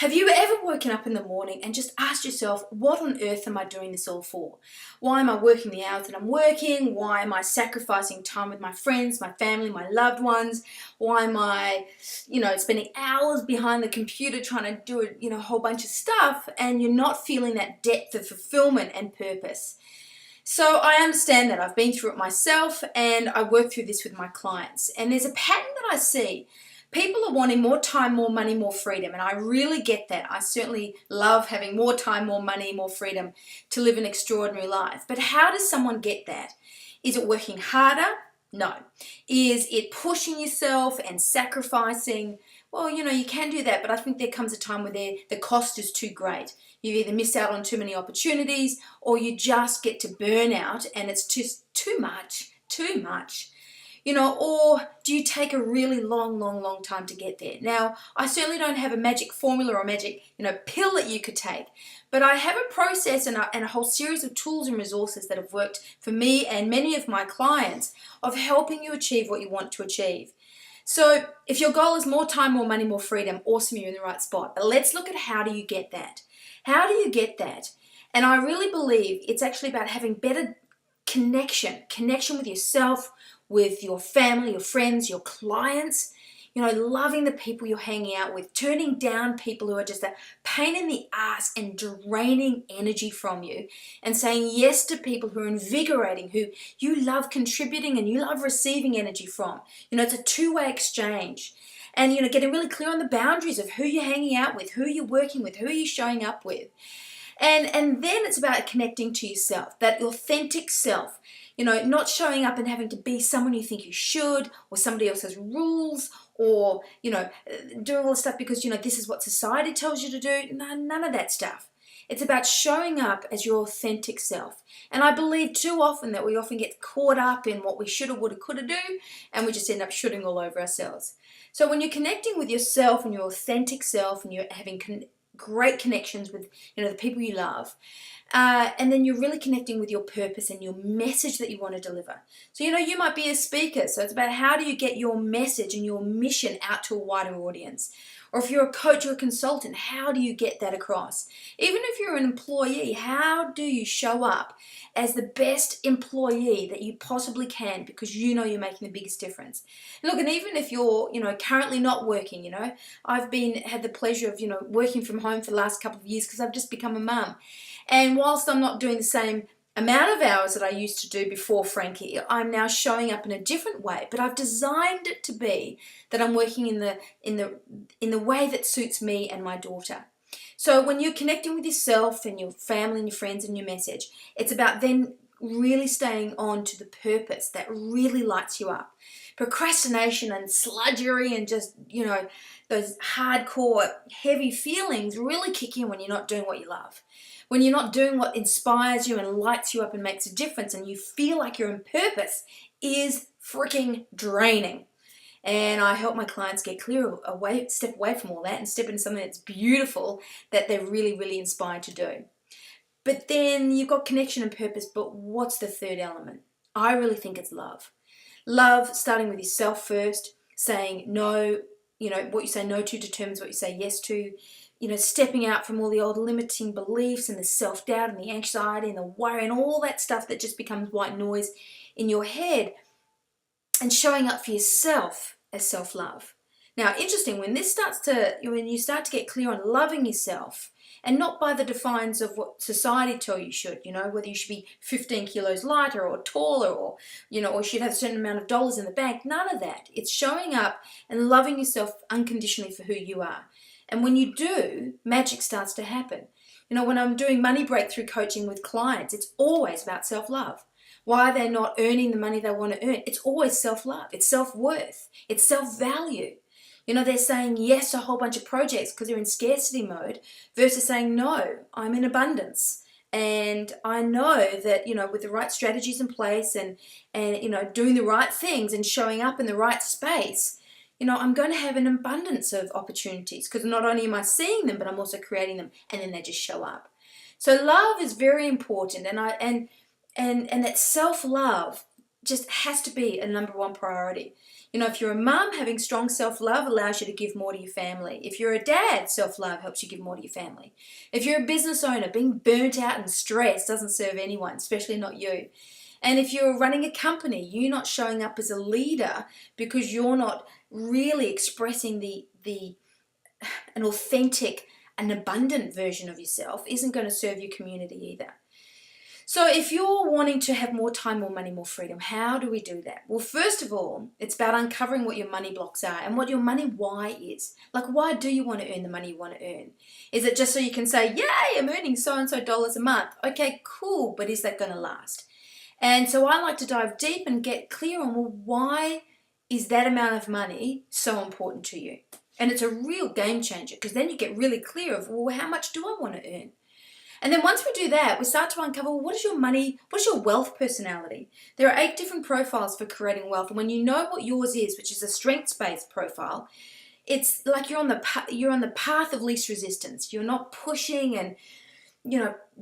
Have you ever woken up in the morning and just asked yourself, what on earth am I doing this all for? Why am I working the hours that I'm working? Why am I sacrificing time with my friends, my family, my loved ones? Why am I, spending hours behind the computer trying to do a whole bunch of stuff, and you're not feeling that depth of fulfillment and purpose? So I understand that. I've been through it myself, and I work through this with my clients. And there's a pattern that I see. People are wanting more time, more money, more freedom. And I really get that. I certainly love having more time, more money, more freedom to live an extraordinary life. But how does someone get that? Is it working harder? No. Is it pushing yourself and sacrificing? Well, you can do that, but I think there comes a time where the cost is too great. You either miss out on too many opportunities, or you just get to burnout and it's just too much. Or do you take a really long time to get there? Now, I certainly don't have a magic formula or magic, pill that you could take, but I have a process and a whole series of tools and resources that have worked for me and many of my clients of helping you achieve what you want to achieve. So if your goal is more time, more money, more freedom, awesome, you're in the right spot. But let's look at how do you get that? How do you get that? And I really believe it's actually about having better connection with yourself, with your family, your friends, your clients, loving the people you're hanging out with, turning down people who are just a pain in the ass and draining energy from you, and saying yes to people who are invigorating, who you love contributing and you love receiving energy from. It's a two-way exchange. And, getting really clear on the boundaries of who you're hanging out with, who you're working with, who you're showing up with. And then it's about connecting to yourself, that authentic self, not showing up and having to be someone you think you should, or somebody else's rules, or, doing all this stuff because, this is what society tells you to do. No, none of that stuff. It's about showing up as your authentic self. And I believe too often that we often get caught up in what we shoulda, woulda, coulda do, and we just end up shooting all over ourselves. So when you're connecting with yourself and your authentic self, and you're having great connections with the people you love, and then you're really connecting with your purpose and your message that you want to deliver. So you might be a speaker, so it's about how do you get your message and your mission out to a wider audience. Or if you're a coach or a consultant, how do you get that across? Even if you're an employee, how do you show up as the best employee that you possibly can, because you're making the biggest difference? Look, and even if you're currently not working, I've had the pleasure of working from home for the last couple of years because I've just become a mum. And whilst I'm not doing the same amount of hours that I used to do before Frankie, I'm now showing up in a different way, but I've designed it to be that I'm working in the way that suits me and my daughter. So when you're connecting with yourself and your family and your friends and your message, it's about then really staying on to the purpose that really lights you up. Procrastination and sludgery and just, those hardcore, heavy feelings really kick in when you're not doing what you love. When you're not doing what inspires you and lights you up and makes a difference, and you feel like you're in purpose, is freaking draining. And I help my clients get clear step away from all that and step into something that's beautiful, that they're really, really inspired to do. But then you've got connection and purpose, but what's the third element? I really think it's love. Love, starting with yourself first, saying no, what you say no to determines what you say yes to. Stepping out from all the old limiting beliefs and the self-doubt and the anxiety and the worry and all that stuff that just becomes white noise in your head, and showing up for yourself as self-love. Now, interesting, when you start to get clear on loving yourself, and not by the defines of what society tell you should, whether you should be 15 kilos lighter or taller, or you should have a certain amount of dollars in the bank, none of that. It's showing up and loving yourself unconditionally for who you are. And when you do, magic starts to happen. When I'm doing money breakthrough coaching with clients, it's always about self-love. Why they're not earning the money they want to earn, it's always self-love, it's self-worth, it's self-value. They're saying yes to a whole bunch of projects because they're in scarcity mode, versus saying no, I'm in abundance. And I know that, with the right strategies in place and doing the right things and showing up in the right space, I'm going to have an abundance of opportunities, because not only am I seeing them, but I'm also creating them, and then they just show up. So love is very important, and that self-love just has to be a number one priority. You know, if you're a mum, having strong self-love allows you to give more to your family. If you're a dad, self-love helps you give more to your family. If you're a business owner, being burnt out and stressed doesn't serve anyone, especially not you. And if you're running a company, you're not showing up as a leader because you're not really expressing an authentic, an abundant version of yourself, isn't going to serve your community either. So if you're wanting to have more time, more money, more freedom, how do we do that? Well, first of all, it's about uncovering what your money blocks are and what your money why is. Like, why do you want to earn the money you want to earn? Is it just so you can say, yay, I'm earning so-and-so dollars a month? Okay, cool, but is that going to last? And so I like to dive deep and get clear on, well, why is that amount of money so important to you? And it's a real game changer, because then you get really clear of, well, how much do I want to earn? And then once we do that, we start to uncover, well, what is your wealth personality? There are 8 different profiles for creating wealth. And when you know what yours is, which is a strengths-based profile, it's like you're on the path of least resistance. You're not pushing and,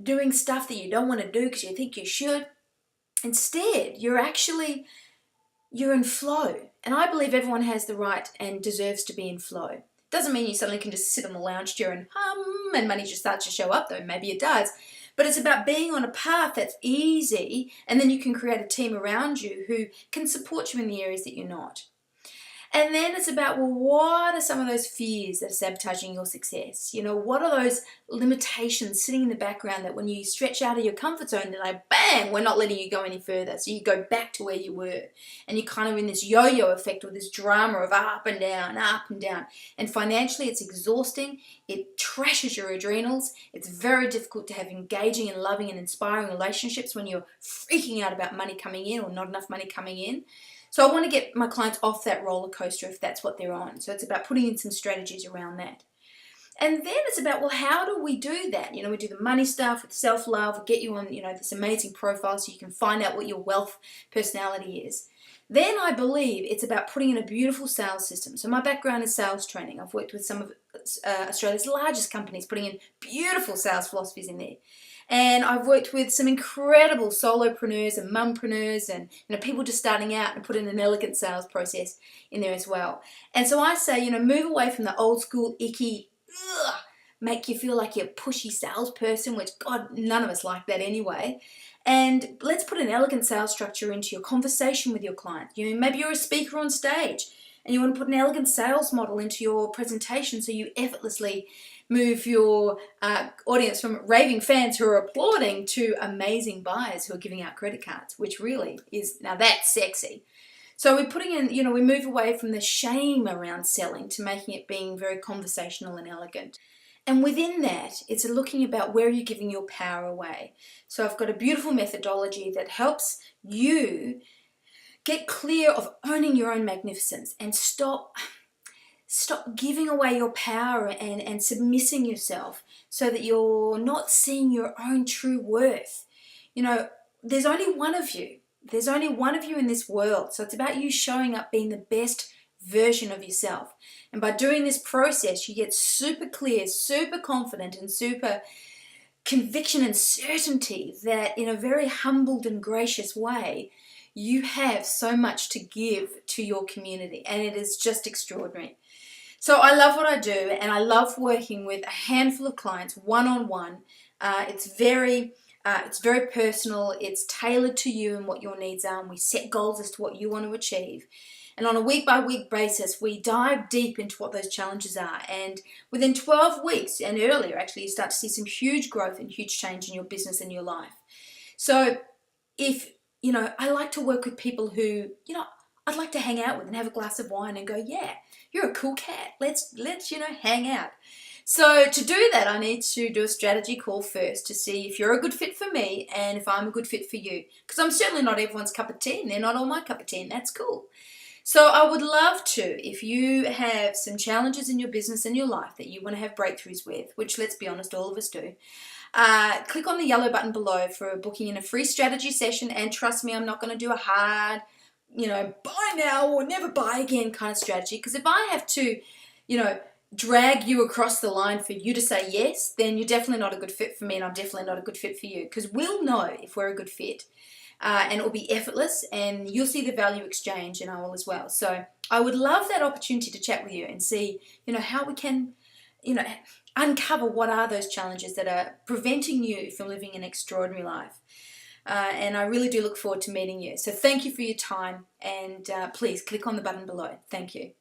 doing stuff that you don't want to do because you think you should. Instead, you're in flow. And I believe everyone has the right and deserves to be in flow. Doesn't mean you suddenly can just sit on the lounge chair and hum and money just starts to show up, though maybe it does. But it's about being on a path that's easy, and then you can create a team around you who can support you in the areas that you're not. And then it's about, well, what are some of those fears that are sabotaging your success? What are those limitations sitting in the background that when you stretch out of your comfort zone, they're like, bang, we're not letting you go any further. So you go back to where you were. And you're kind of in this yo-yo effect or this drama of up and down, up and down. And financially, it's exhausting. It trashes your adrenals. It's very difficult to have engaging and loving and inspiring relationships when you're freaking out about money coming in or not enough money coming in. So I want to get my clients off that roller coaster if that's what they're on. So it's about putting in some strategies around that. And then it's about, well, how do we do that? We do the money stuff with self-love. We get you on, this amazing profile so you can find out what your wealth personality is. Then I believe it's about putting in a beautiful sales system. So my background is sales training. I've worked with some of Australia's largest companies putting in beautiful sales philosophies in there. And I've worked with some incredible solopreneurs and mumpreneurs and people just starting out, and put in an elegant sales process in there as well. And so I say, move away from the old school icky, make you feel like you're a pushy salesperson, which God, none of us like that anyway. And let's put an elegant sales structure into your conversation with your client. Maybe you're a speaker on stage and you want to put an elegant sales model into your presentation so you effortlessly move your audience from raving fans who are applauding to amazing buyers who are giving out credit cards, which really is, now that's sexy. So we're putting in, we move away from the shame around selling to making it being very conversational and elegant. And within that, it's looking about where you're giving your power away. So I've got a beautiful methodology that helps you get clear of owning your own magnificence and stop giving away your power and submissing yourself so that you're not seeing your own true worth. There's only one of you. There's only one of you in this world. So it's about you showing up being the best version of yourself. And by doing this process, you get super clear, super confident, and super conviction and certainty that in a very humbled and gracious way, you have so much to give to your community. And it is just extraordinary. So I love what I do, and I love working with a handful of clients one-on-one. It's very personal. It's tailored to you and what your needs are, and we set goals as to what you want to achieve. And on a week-by-week basis, we dive deep into what those challenges are. And within 12 weeks, and earlier actually, you start to see some huge growth and huge change in your business and your life. So if, I like to work with people who, I'd like to hang out with and have a glass of wine and go, yeah, you're a cool cat. Let's hang out. So to do that, I need to do a strategy call first to see if you're a good fit for me and if I'm a good fit for you. Because I'm certainly not everyone's cup of tea, and they're not all my cup of tea, and that's cool. So I would love to, if you have some challenges in your business and your life that you want to have breakthroughs with, which let's be honest, all of us do, click on the yellow button below for booking in a free strategy session. And trust me, I'm not going to do a hard, buy now or never buy again kind of strategy. Because if I have to, drag you across the line for you to say yes, then you're definitely not a good fit for me, and I'm definitely not a good fit for you, because we'll know if we're a good fit. and it will be effortless, and you'll see the value exchange, and I will as well. So I would love that opportunity to chat with you and see, how we can, uncover what are those challenges that are preventing you from living an extraordinary life. And I really do look forward to meeting you. So thank you for your time, and please click on the button below. Thank you.